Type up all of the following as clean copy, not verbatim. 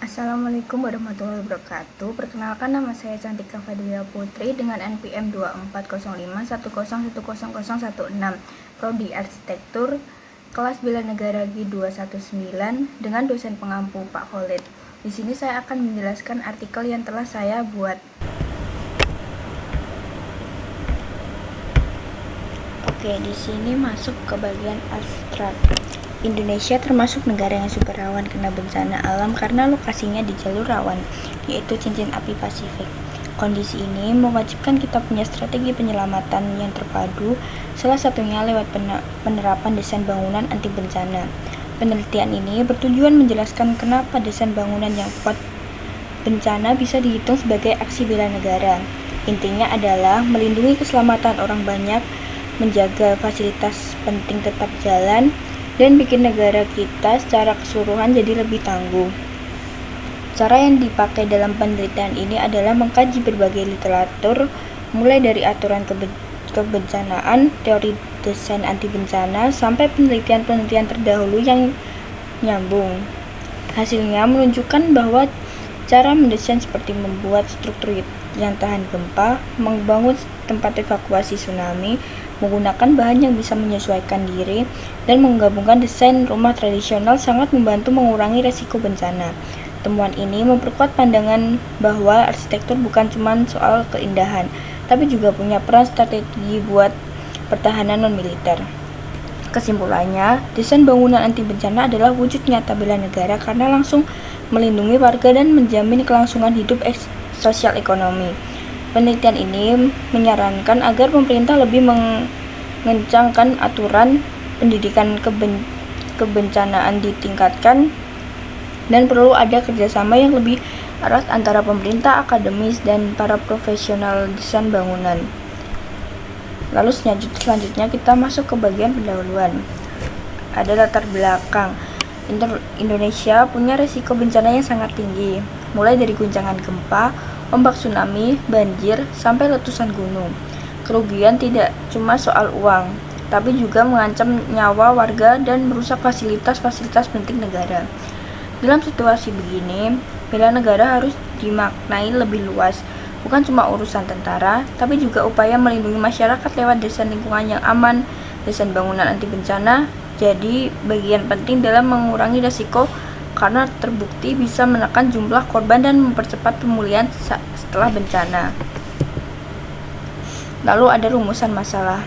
Assalamualaikum warahmatullahi wabarakatuh. Perkenalkan, nama saya Cantika Fadila Putri dengan NPM 240510101016, Prodi Arsitektur, kelas Bela Negara G219 dengan dosen pengampu Pak Khalid. Di sini saya akan menjelaskan artikel yang telah saya buat. Oke, di sini masuk ke bagian abstrak. Indonesia termasuk negara yang super rawan kena bencana alam karena lokasinya di jalur rawan, yaitu cincin api Pasifik. Kondisi ini mewajibkan kita punya strategi penyelamatan yang terpadu, salah satunya lewat penerapan desain bangunan anti bencana. Penelitian ini bertujuan menjelaskan kenapa desain bangunan yang kuat bencana bisa dihitung sebagai aksi bela negara. Intinya adalah melindungi keselamatan orang banyak, menjaga fasilitas penting tetap jalan, dan bikin negara kita secara keseluruhan jadi lebih tangguh. Cara yang dipakai dalam penelitian ini adalah mengkaji berbagai literatur, mulai dari aturan kebencanaan, teori desain anti bencana, sampai penelitian-penelitian terdahulu yang nyambung. Hasilnya menunjukkan bahwa cara mendesain seperti membuat struktur yang tahan gempa, membangun tempat evakuasi tsunami, menggunakan bahan yang bisa menyesuaikan diri, dan menggabungkan desain rumah tradisional sangat membantu mengurangi resiko bencana. Temuan ini memperkuat pandangan bahwa arsitektur bukan cuma soal keindahan, tapi juga punya peran strategi buat pertahanan non-militer. Kesimpulannya, desain bangunan anti bencana adalah wujud nyata bela negara karena langsung melindungi warga dan menjamin kelangsungan hidup sosial ekonomi. Penelitian ini menyarankan agar pemerintah lebih mengencangkan aturan pendidikan kebencanaan ditingkatkan, dan perlu ada kerjasama yang lebih erat antara pemerintah, akademis, dan para profesional desain bangunan. Lalu selanjutnya kita masuk ke bagian pendahuluan. Ada latar belakang. Indonesia punya risiko bencana yang sangat tinggi, mulai dari guncangan gempa, ombak tsunami, banjir, sampai letusan gunung. Kerugian tidak cuma soal uang, tapi juga mengancam nyawa warga dan merusak fasilitas-fasilitas penting negara. Dalam situasi begini, bela negara harus dimaknai lebih luas, bukan cuma urusan tentara, tapi juga upaya melindungi masyarakat lewat desain lingkungan yang aman. Desain bangunan anti bencana jadi bagian penting dalam mengurangi risiko karena terbukti bisa menekan jumlah korban dan mempercepat pemulihan setelah bencana. Lalu ada rumusan masalah.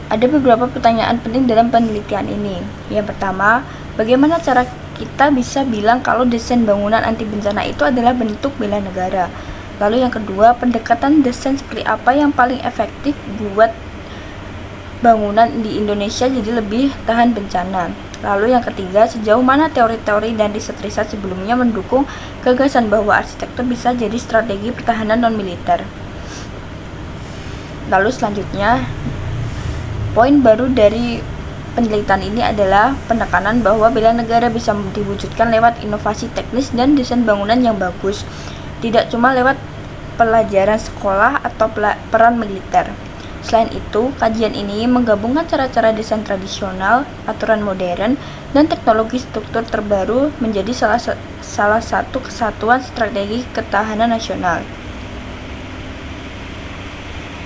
Ada beberapa pertanyaan penting dalam penelitian ini. Yang pertama, bagaimana cara kita bisa bilang kalau desain bangunan anti bencana itu adalah bentuk bela negara? Lalu yang kedua, pendekatan desain seperti apa yang paling efektif buat bangunan di Indonesia jadi lebih tahan bencana? Lalu yang ketiga, sejauh mana teori-teori dan riset-riset sebelumnya mendukung gagasan bahwa arsitektur bisa jadi strategi pertahanan non-militer? Lalu selanjutnya, poin baru dari penelitian ini adalah penekanan bahwa bela negara bisa diwujudkan lewat inovasi teknis dan desain bangunan yang bagus, tidak cuma lewat pelajaran sekolah atau peran militer. Selain itu, kajian ini menggabungkan cara-cara desain tradisional, aturan modern, dan teknologi struktur terbaru menjadi salah satu kesatuan strategi ketahanan nasional.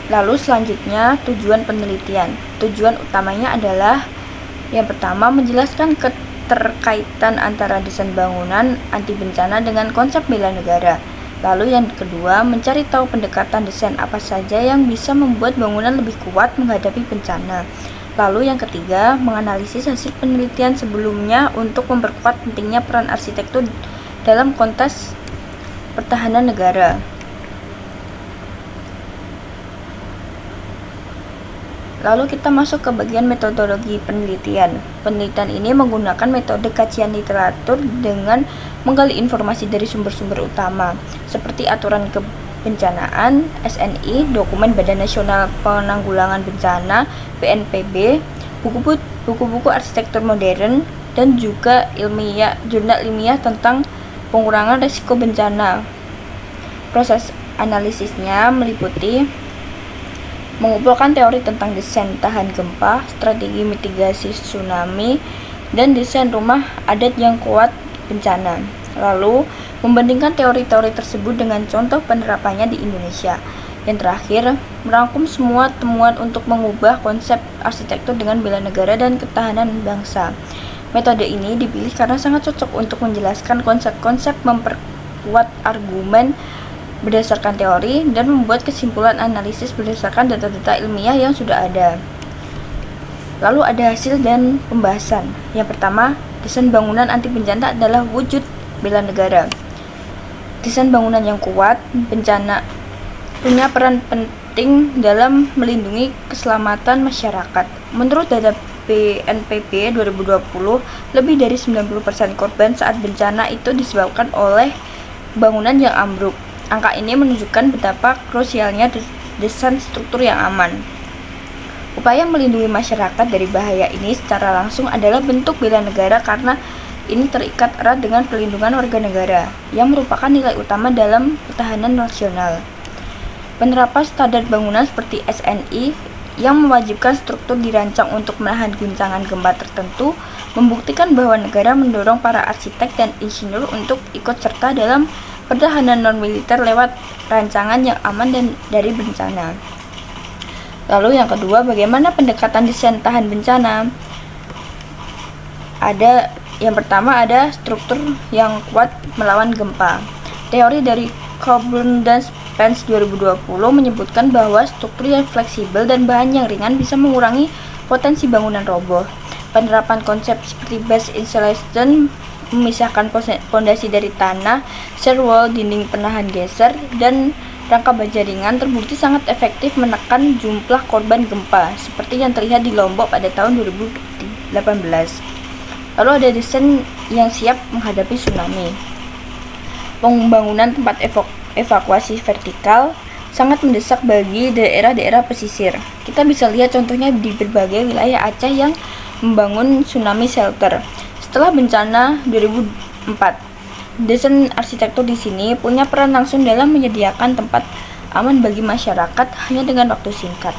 Lalu selanjutnya, tujuan penelitian. Tujuan utamanya adalah yang pertama, menjelaskan keterkaitan antara desain bangunan anti bencana dengan konsep bela negara. Lalu yang kedua, mencari tahu pendekatan desain apa saja yang bisa membuat bangunan lebih kuat menghadapi bencana. Lalu yang ketiga, menganalisis hasil penelitian sebelumnya untuk memperkuat pentingnya peran arsitektur dalam konteks pertahanan negara. Lalu kita masuk ke bagian metodologi penelitian. Penelitian ini menggunakan metode kajian literatur dengan menggali informasi dari sumber-sumber utama, seperti aturan kebencanaan, SNI, dokumen Badan Nasional Penanggulangan Bencana, BNPB, buku-buku arsitektur modern, dan juga jurnal ilmiah tentang pengurangan risiko bencana. Proses analisisnya meliputi mengumpulkan teori tentang desain tahan gempa, strategi mitigasi tsunami, dan desain rumah adat yang kuat bencana. Lalu, membandingkan teori-teori tersebut dengan contoh penerapannya di Indonesia. Yang terakhir, merangkum semua temuan untuk mengubah konsep arsitektur dengan bela negara dan ketahanan bangsa. Metode ini dipilih karena sangat cocok untuk menjelaskan konsep-konsep, memperkuat argumen berdasarkan teori, dan membuat kesimpulan analisis berdasarkan data-data ilmiah yang sudah ada. Lalu ada hasil dan pembahasan. Yang pertama, desain bangunan anti bencana adalah wujud bela negara. Desain bangunan yang kuat bencana punya peran penting dalam melindungi keselamatan masyarakat. Menurut data BNPB 2020, lebih dari 90% korban saat bencana itu disebabkan oleh bangunan yang ambruk. Angka ini menunjukkan betapa krusialnya desain struktur yang aman. Upaya melindungi masyarakat dari bahaya ini secara langsung adalah bentuk bela negara karena ini terikat erat dengan pelindungan warga negara, yang merupakan nilai utama dalam pertahanan nasional. Penerapan standar bangunan seperti SNI yang mewajibkan struktur dirancang untuk menahan guncangan gempa tertentu, membuktikan bahwa negara mendorong para arsitek dan insinyur untuk ikut serta dalam pertahanan non-militer lewat rancangan yang aman dan dari bencana. Lalu yang kedua, bagaimana pendekatan desain tahan bencana? Yang pertama ada struktur yang kuat melawan gempa. Teori dari Coburn dan Spence 2020 menyebutkan bahwa struktur yang fleksibel dan bahan yang ringan bisa mengurangi potensi bangunan roboh. Penerapan konsep seperti base insulation, memisahkan pondasi dari tanah, shear wall, dinding penahan geser, dan rangka baja ringan terbukti sangat efektif menekan jumlah korban gempa, seperti yang terlihat di Lombok pada tahun 2018. Lalu ada desain yang siap menghadapi tsunami. Pembangunan tempat evakuasi vertikal sangat mendesak bagi daerah-daerah pesisir. Kita bisa lihat contohnya di berbagai wilayah Aceh yang membangun tsunami shelter. Setelah bencana 2004, desain arsitektur di sini punya peran langsung dalam menyediakan tempat aman bagi masyarakat hanya dengan waktu singkat.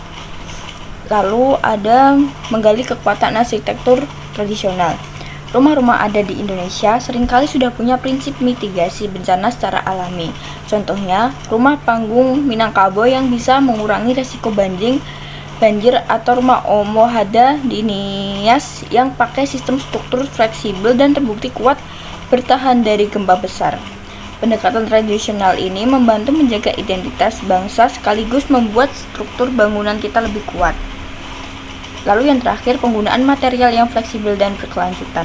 Lalu ada menggali kekuatan arsitektur tradisional. Rumah-rumah adat di Indonesia seringkali sudah punya prinsip mitigasi bencana secara alami. Contohnya, rumah panggung Minangkabau yang bisa mengurangi resiko banjir, atau rumah Omohada di Nias yang pakai sistem struktur fleksibel dan terbukti kuat bertahan dari gempa besar. Pendekatan tradisional ini membantu menjaga identitas bangsa sekaligus membuat struktur bangunan kita lebih kuat. Lalu yang terakhir, penggunaan material yang fleksibel dan berkelanjutan.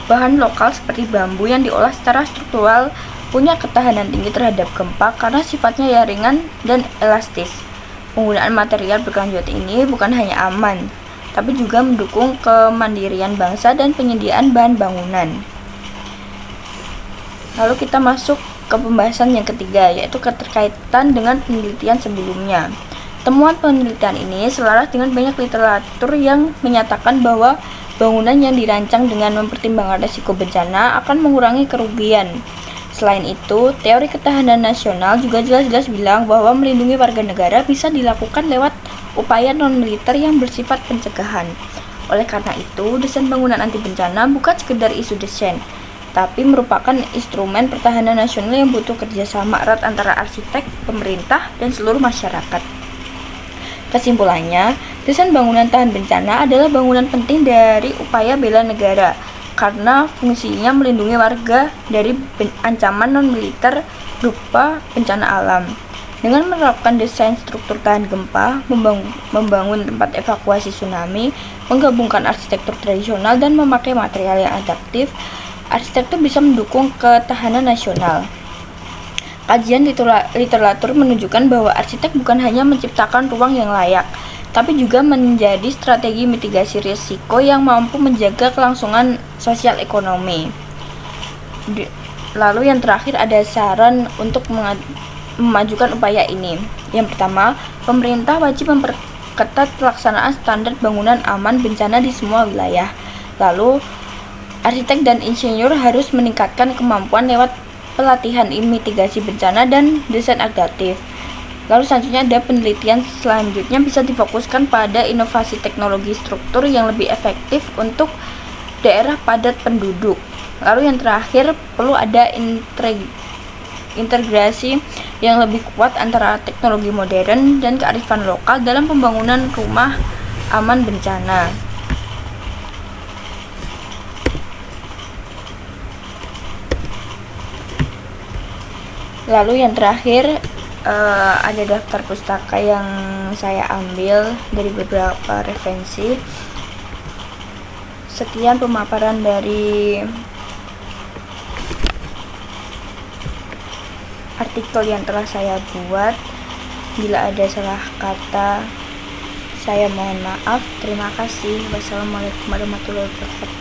Bahan lokal seperti bambu yang diolah secara struktural punya ketahanan tinggi terhadap gempa karena sifatnya yang ringan dan elastis. Penggunaan material berkelanjutan ini bukan hanya aman, tapi juga mendukung kemandirian bangsa dan penyediaan bahan bangunan. Lalu kita masuk ke pembahasan yang ketiga, yaitu keterkaitan dengan penelitian sebelumnya. Temuan penelitian ini selaras dengan banyak literatur yang menyatakan bahwa bangunan yang dirancang dengan mempertimbangkan risiko bencana akan mengurangi kerugian. Selain itu, teori ketahanan nasional juga jelas-jelas bilang bahwa melindungi warga negara bisa dilakukan lewat upaya non-militer yang bersifat pencegahan. Oleh karena itu, desain bangunan anti bencana bukan sekedar isu desain, tapi merupakan instrumen pertahanan nasional yang butuh kerjasama erat antara arsitek, pemerintah, dan seluruh masyarakat. Kesimpulannya, desain bangunan tahan bencana adalah bangunan penting dari upaya bela negara karena fungsinya melindungi warga dari ancaman non-militer berupa bencana alam. Dengan menerapkan desain struktur tahan gempa, membangun tempat evakuasi tsunami, menggabungkan arsitektur tradisional dan memakai material yang adaptif, arsitektur bisa mendukung ketahanan nasional. Kajian literatur menunjukkan bahwa arsitek bukan hanya menciptakan ruang yang layak, tapi juga menjadi strategi mitigasi risiko yang mampu menjaga kelangsungan sosial ekonomi. Lalu yang terakhir ada saran untuk memajukan upaya ini. Yang pertama, pemerintah wajib memperketat pelaksanaan standar bangunan aman bencana di semua wilayah. Lalu, arsitek dan insinyur harus meningkatkan kemampuan lewat pelatihan mitigasi bencana dan desain adaptif. Lalu selanjutnya ada penelitian selanjutnya bisa difokuskan pada inovasi teknologi struktur yang lebih efektif untuk daerah padat penduduk. Lalu yang terakhir, perlu ada integrasi yang lebih kuat antara teknologi modern dan kearifan lokal dalam pembangunan rumah aman bencana. Lalu yang terakhir, ada daftar pustaka yang saya ambil dari beberapa referensi. Sekian pemaparan dari artikel yang telah saya buat. Bila ada salah kata, saya mohon maaf. Terima kasih. Wassalamualaikum warahmatullahi wabarakatuh.